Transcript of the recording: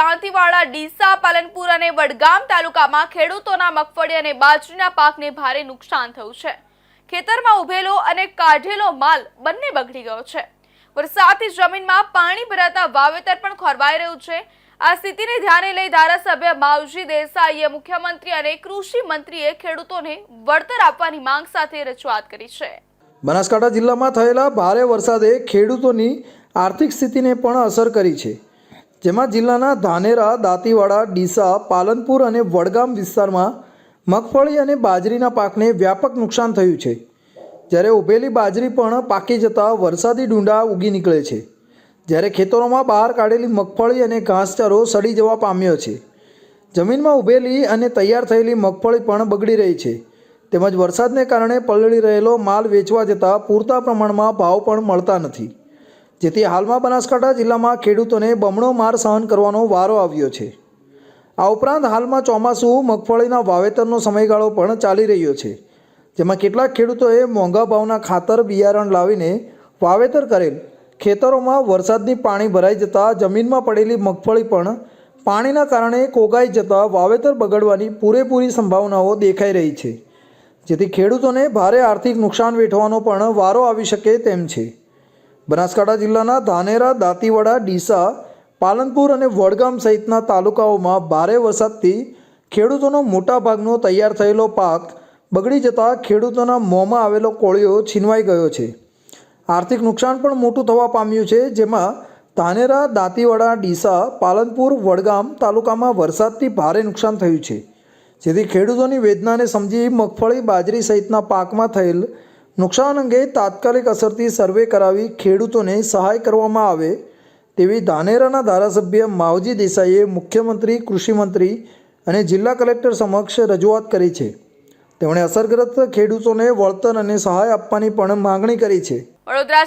દાંતીવાડા, ડીસા, પાલનપુર અને વડગામ તાલુકામાં ખેડૂતોના મગફળી અને બાજરીના પાકને ભારે નુકસાન થયું છે। ખેતરમાં ઉભેલો અને કાઢેલો માલ બંને બગડી ગયો છે। વરસાદથી જમીનમાં પાણી ભરાતા વાવેતર પણ ખોરવાઈ રહ્યું છે। આ સ્થિતિને ધ્યાને લઈ ધારાસભ્ય માવજી દેસાઈએ મુખ્યમંત્રી અને કૃષિ મંત્રીએ ખેડૂતોને વળતર આપવાની માંગ સાથે રજૂઆત કરી છે। બનાસકાંઠા જિલ્લામાં થયેલા ભારે વરસાદે ખેડૂતોની આર્થિક સ્થિતિને પણ અસર કરી છે, જેમાં જિલ્લાના ધાનેરા, દાંતીવાડા, ડીસા, પાલનપુર અને વડગામ વિસ્તારમાં મગફળી અને બાજરીના પાકને વ્યાપક નુકસાન થયું છે, જ્યારે ઉભેલી બાજરી પણ પાકી જતાં વરસાદી ડૂંડા ઉગી નીકળે છે, જ્યારે ખેતરોમાં બહાર કાઢેલી મગફળી અને ઘાસચારો સડી જવા પામ્યો છે। જમીનમાં ઉભેલી અને તૈયાર થયેલી મગફળી પણ બગડી રહી છે, તેમજ વરસાદને કારણે પલળી રહેલો માલ વેચવા જતાં પૂરતા પ્રમાણમાં ભાવ પણ મળતા નથી, જેથી હાલમાં બનાસકાંઠા જિલ્લામાં ખેડૂતોને બમણો માર સહન કરવાનો વારો આવ્યો છે। આ ઉપરાંત હાલમાં ચોમાસું મગફળીના વાવેતરનો સમયગાળો પણ ચાલી રહ્યો છે, જેમાં કેટલાક ખેડૂતોએ મોંઘા ભાવના ખાતર બિયારણ લાવીને વાવેતર કરેલ ખેતરોમાં વરસાદની પાણી ભરાઈ જતાં જમીનમાં પડેલી મગફળી પણ પાણીના કારણે કોગાઈ જતાં વાવેતર બગડવાની પૂરેપૂરી સંભાવનાઓ દેખાઈ રહી છે, જેથી ખેડૂતોને ભારે આર્થિક નુકસાન વેઠવાનો પણ વારો આવી શકે તેમ છે। બનાસકાંઠા જિલ્લાના ધાનેરા, દાંતીવાડા, ડીસા, પાલનપુર અને વડગામ સહિતના તાલુકાઓમાં ભારે વરસાદથી ખેડૂતોનો મોટાભાગનો તૈયાર થયેલો પાક બગડી જતાં ખેડૂતોના મોંમાં આવેલો કોળિયો છીનવાઈ ગયો છે। આર્થિક નુકસાન પણ મોટું થવા પામ્યું છે, જેમાં ધાનેરા, દાંતીવાડા, ડીસા, પાલનપુર, વડગામ તાલુકામાં વરસાદથી ભારે નુકસાન થયું છે, જેથી ખેડૂતોની વેદનાને સમજી મગફળી, બાજરી સહિતના પાકમાં થયેલ નુકસાન અંગે તાત્કાલિક અસરથી સર્વે કરાવી ખેડૂતોને સહાય કરવામાં આવે તેવી ધાનેરાના ધારાસભ્ય માવજી દેસાઈએ મુખ્યમંત્રી, કૃષિમંત્રી અને જિલ્લા કલેક્ટર સમક્ષ રજૂઆત કરી છે। તેમણે અસરગ્રસ્ત ખેડૂતોને વળતર અને સહાય આપવાની પણ માંગણી કરી છે। વડોદરા